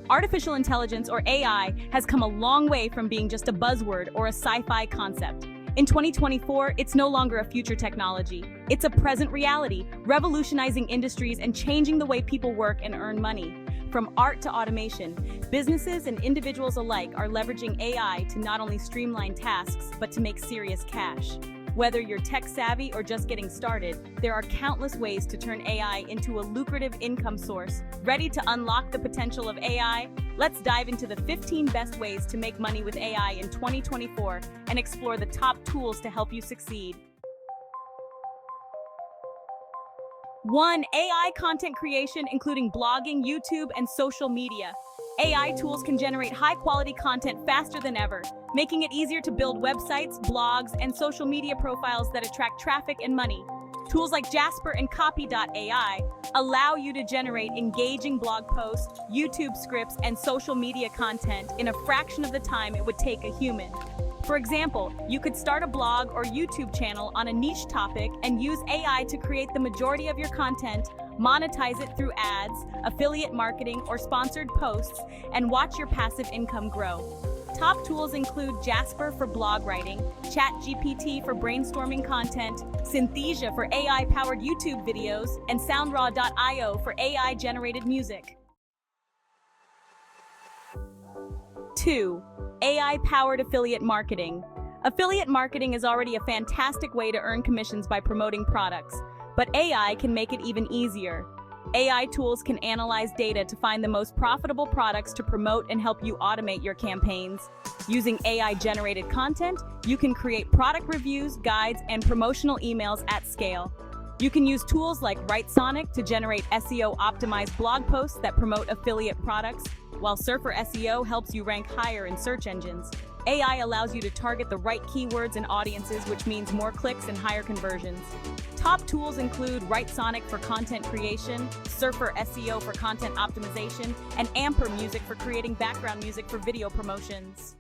Artificial intelligence, or AI, has come a long way from being just a buzzword or a sci-fi concept. In 2024, it's no longer a future technology. It's a present reality, revolutionizing industries and changing the way people work and earn money. From art to automation, businesses and individuals alike are leveraging AI to not only streamline tasks, but to make serious cash. Whether you're tech-savvy or just getting started, there are countless ways to turn AI into a lucrative income source. Ready to unlock the potential of AI? Let's dive into the 15 best ways to make money with AI in 2024 and explore the top tools to help you succeed. 1. AI content creation, including blogging, YouTube, and social media. AI tools can generate high-quality content faster than ever, making it easier to build websites, blogs, and social media profiles that attract traffic and money. Tools like Jasper and Copy.ai allow you to generate engaging blog posts, YouTube scripts, and social media content in a fraction of the time it would take a human. For example, you could start a blog or YouTube channel on a niche topic and use AI to create the majority of your content, monetize it through ads, affiliate marketing, or sponsored posts, and watch your passive income grow. Top tools include Jasper for blog writing, ChatGPT for brainstorming content, Synthesia for AI-powered YouTube videos, and SoundRaw.io for AI-generated music. 2. AI-powered affiliate marketing. Affiliate marketing is already a fantastic way to earn commissions by promoting products, but AI can make it even easier. AI tools can analyze data to find the most profitable products to promote and help you automate your campaigns. Using AI-generated content, you can create product reviews, guides, and promotional emails at scale. You can use tools like Writesonic to generate SEO-optimized blog posts that promote affiliate products, while Surfer SEO helps you rank higher in search engines. AI allows you to target the right keywords and audiences, which means more clicks and higher conversions. Top tools include Writesonic for content creation, Surfer SEO for content optimization, and Amper Music for creating background music for video promotions.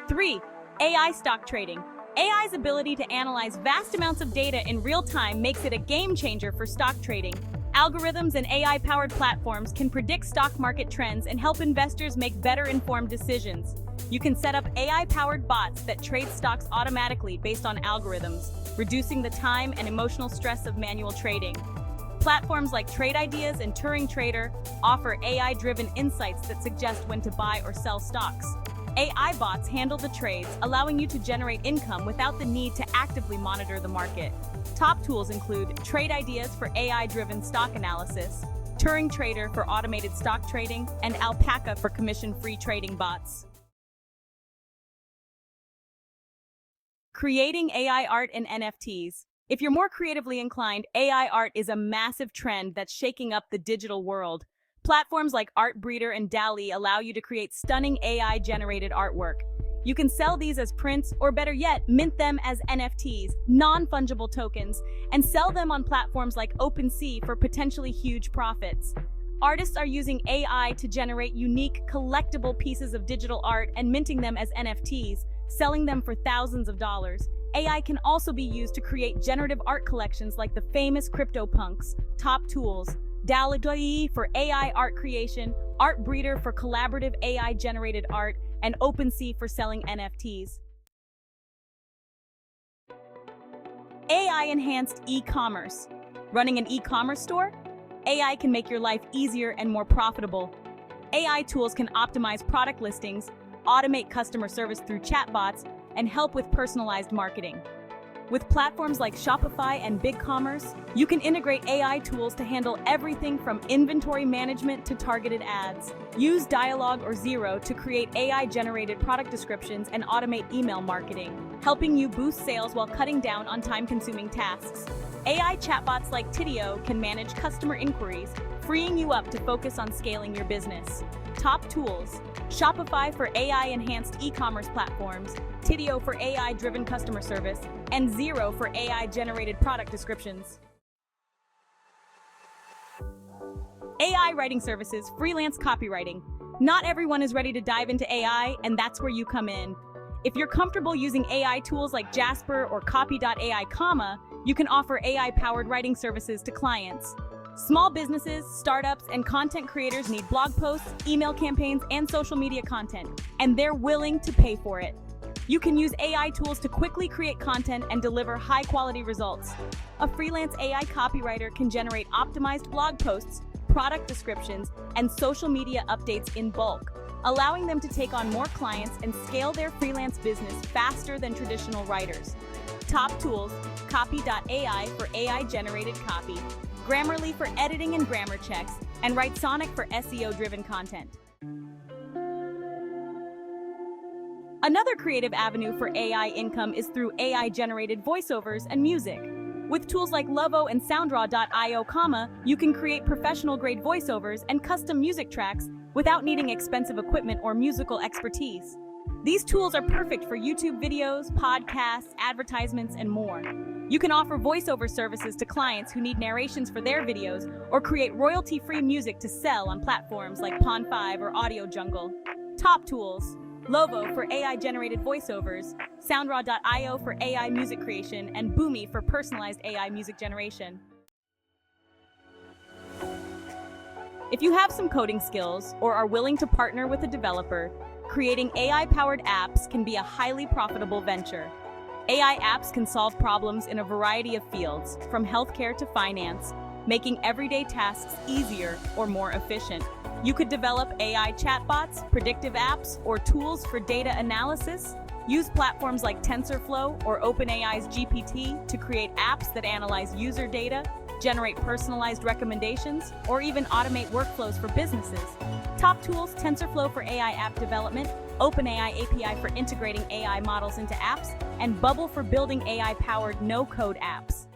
3. AI stock trading. AI's ability to analyze vast amounts of data in real time makes it a game changer for stock trading. Algorithms and AI-powered platforms can predict stock market trends and help investors make better-informed decisions. You can set up AI-powered bots that trade stocks automatically based on algorithms, reducing the time and emotional stress of manual trading. Platforms like Trade Ideas and Turing Trader offer AI-driven insights that suggest when to buy or sell stocks. AI bots handle the trades, allowing you to generate income without the need to actively monitor the market. Top tools include Trade Ideas for AI-driven stock analysis, Turing Trader for automated stock trading, and Alpaca for commission-free trading bots. Creating AI art and NFTs. If you're more creatively inclined, AI art is a massive trend that's shaking up the digital world. Platforms like Artbreeder and DALL-E allow you to create stunning AI-generated artwork. You can sell these as prints, or better yet, mint them as NFTs, non-fungible tokens, and sell them on platforms like OpenSea for potentially huge profits. Artists are using AI to generate unique, collectible pieces of digital art and minting them as NFTs, selling them for thousands of dollars. AI can also be used to create generative art collections like the famous CryptoPunks. Top tools: DALL-E for AI art creation, Artbreeder for collaborative AI-generated art, and OpenSea for selling NFTs. AI-enhanced e-commerce. Running an e-commerce store? AI can make your life easier and more profitable. AI tools can optimize product listings, automate customer service through chatbots, and help with personalized marketing. With platforms like Shopify and BigCommerce, you can integrate AI tools to handle everything from inventory management to targeted ads. Use Dialog or Xero to create AI-generated product descriptions and automate email marketing, helping you boost sales while cutting down on time-consuming tasks. AI chatbots like Tidio can manage customer inquiries, freeing you up to focus on scaling your business. Top tools: Shopify for AI-enhanced e-commerce platforms, Tidio for AI-driven customer service, and Xero for AI-generated product descriptions. AI writing services, freelance copywriting. Not everyone is ready to dive into AI, and that's where you come in. If you're comfortable using AI tools like Jasper or Copy.ai, you can offer AI-powered writing services to clients. Small businesses, startups, and content creators need blog posts, email campaigns, and social media content, and they're willing to pay for it. You can use AI tools to quickly create content and deliver high-quality results. A freelance AI copywriter can generate optimized blog posts, product descriptions, and social media updates in bulk, allowing them to take on more clients and scale their freelance business faster than traditional writers. Top tools: Copy.ai for AI-generated copy, Grammarly for editing and grammar checks, and Writesonic for SEO-driven content. Another creative avenue for AI income is through AI-generated voiceovers and music. With tools like Lovo and Soundraw.io, you can create professional-grade voiceovers and custom music tracks without needing expensive equipment or musical expertise. These tools are perfect for YouTube videos, podcasts, advertisements, and more. You can offer voiceover services to clients who need narrations for their videos or create royalty-free music to sell on platforms like Pond5 or Audio Jungle. Top tools: Lovo for AI-generated voiceovers, Soundraw.io for AI music creation, and Boomy for personalized AI music generation. If you have some coding skills or are willing to partner with a developer, creating AI-powered apps can be a highly profitable venture. AI apps can solve problems in a variety of fields, from healthcare to finance, making everyday tasks easier or more efficient. You could develop AI chatbots, predictive apps, or tools for data analysis. Use platforms like TensorFlow or OpenAI's GPT to create apps that analyze user data, generate personalized recommendations, or even automate workflows for businesses. Top tools: TensorFlow for AI app development, OpenAI API for integrating AI models into apps, and Bubble for building AI-powered no-code apps.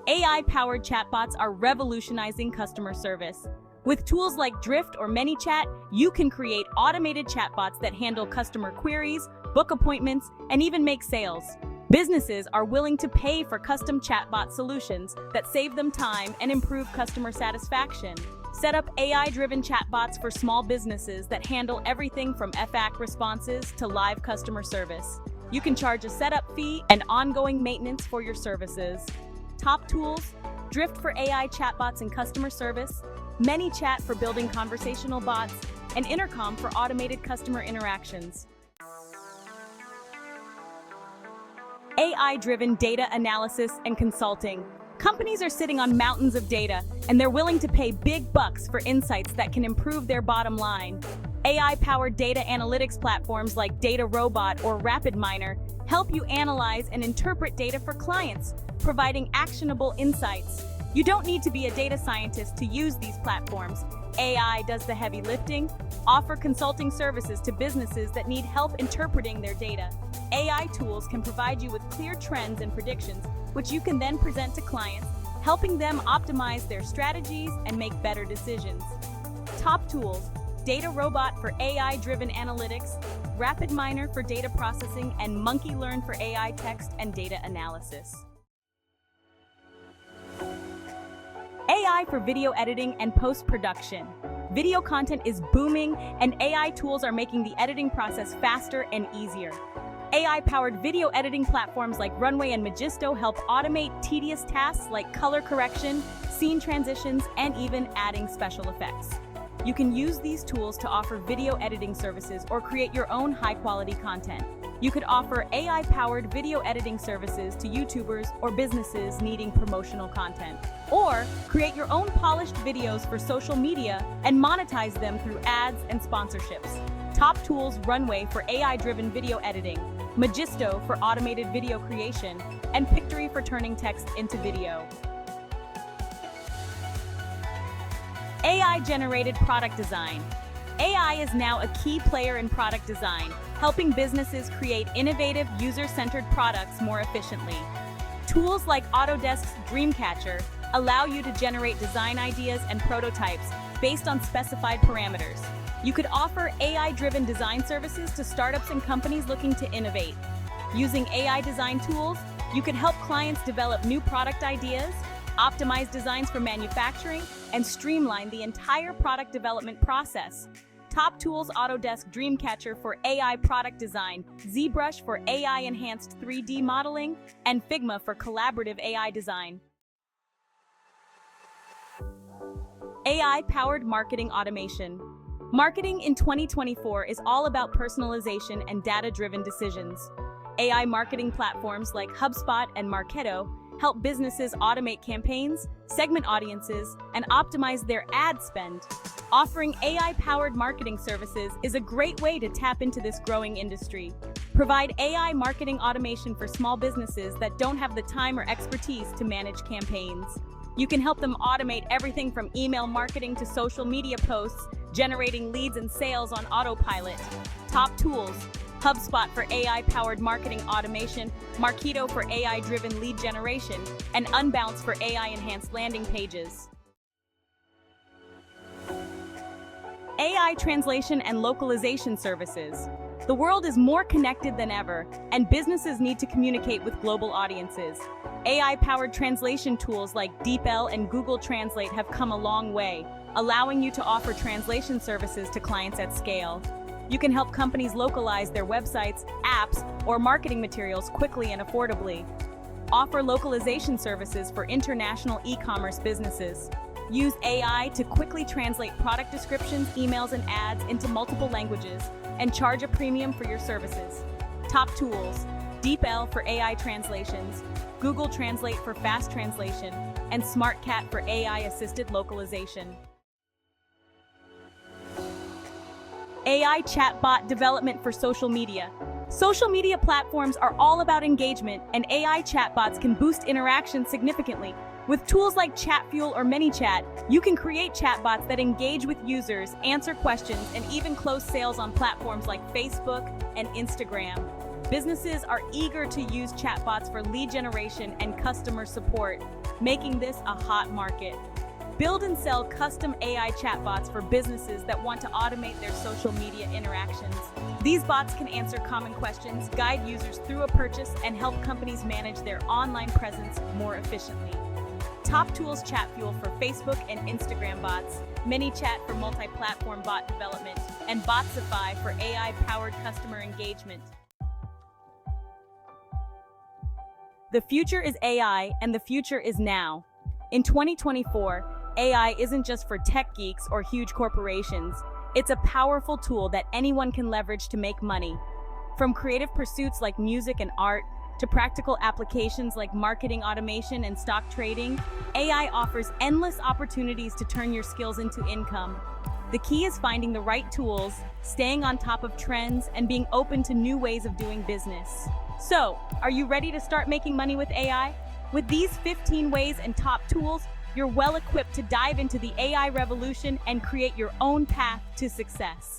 AI-powered chatbots are revolutionizing customer service. With tools like Drift or ManyChat, you can create automated chatbots that handle customer queries, book appointments, and even make sales. Businesses are willing to pay for custom chatbot solutions that save them time and improve customer satisfaction. Set up AI-driven chatbots for small businesses that handle everything from FAQ responses to live customer service. You can charge a setup fee and ongoing maintenance for your services. Top tools: Drift for AI chatbots and customer service, ManyChat for building conversational bots, and Intercom for automated customer interactions. AI-driven data analysis and consulting. Companies are sitting on mountains of data, and they're willing to pay big bucks for insights that can improve their bottom line. AI-powered data analytics platforms like DataRobot or RapidMiner help you analyze and interpret data for clients, providing actionable insights. You don't need to be a data scientist to use these platforms. AI does the heavy lifting. Offer consulting services to businesses that need help interpreting their data. AI tools can provide you with clear trends and predictions, which you can then present to clients, helping them optimize their strategies and make better decisions. Top tools: DataRobot for AI-driven analytics, RapidMiner for data processing, and MonkeyLearn for AI text and data analysis. AI for video editing and post-production. Video content is booming, and AI tools are making the editing process faster and easier. AI-powered video editing platforms like Runway and Magisto help automate tedious tasks like color correction, scene transitions, and even adding special effects. You can use these tools to offer video editing services or create your own high-quality content. You could offer AI-powered video editing services to YouTubers or businesses needing promotional content. Or create your own polished videos for social media and monetize them through ads and sponsorships. Top tools: Runway for AI-driven video editing, Magisto for automated video creation, and Pictory for turning text into video. AI-generated product design. AI is now a key player in product design, helping businesses create innovative, user-centered products more efficiently. Tools like Autodesk's Dreamcatcher allow you to generate design ideas and prototypes based on specified parameters. You could offer AI-driven design services to startups and companies looking to innovate. Using AI design tools, you could help clients develop new product ideas, optimize designs for manufacturing, and streamline the entire product development process. Top Tools Autodesk Dreamcatcher for AI product design, ZBrush for AI-enhanced 3D modeling, and Figma for collaborative AI design. AI-powered marketing automation. Marketing in 2024 is all about personalization and data-driven decisions. AI marketing platforms like HubSpot and Marketo help businesses automate campaigns, segment audiences, and optimize their ad spend. Offering AI-powered marketing services is a great way to tap into this growing industry. Provide AI marketing automation for small businesses that don't have the time or expertise to manage campaigns. You can help them automate everything from email marketing to social media posts, generating leads and sales on autopilot. Top tools: HubSpot for AI-powered marketing automation, Marketo for AI-driven lead generation, and Unbounce for AI-enhanced landing pages. AI translation and localization services. The world is more connected than ever, and businesses need to communicate with global audiences. AI-powered translation tools like DeepL and Google Translate have come a long way, allowing you to offer translation services to clients at scale. You can help companies localize their websites, apps, or marketing materials quickly and affordably. Offer localization services for international e-commerce businesses. Use AI to quickly translate product descriptions, emails, and ads into multiple languages, and charge a premium for your services. Top tools: DeepL for AI translations, Google Translate for fast translation, and SmartCat for AI-assisted localization. AI chatbot development for social media. Social media platforms are all about engagement, and AI chatbots can boost interaction significantly. With tools like Chatfuel or ManyChat, you can create chatbots that engage with users, answer questions, and even close sales on platforms like Facebook and Instagram. Businesses are eager to use chatbots for lead generation and customer support, making this a hot market. Build and sell custom AI chatbots for businesses that want to automate their social media interactions. These bots can answer common questions, guide users through a purchase, and help companies manage their online presence more efficiently. Top tools: Chatfuel for Facebook and Instagram bots, ManyChat for multi-platform bot development, and Botsify for AI-powered customer engagement. The future is AI, and the future is now. In 2024, AI isn't just for tech geeks or huge corporations. It's a powerful tool that anyone can leverage to make money. From creative pursuits like music and art, to practical applications like marketing automation and stock trading, AI offers endless opportunities to turn your skills into income. The key is finding the right tools, staying on top of trends, and being open to new ways of doing business. So, are you ready to start making money with AI? With these 15 ways and top tools, you're well equipped to dive into the AI revolution and create your own path to success.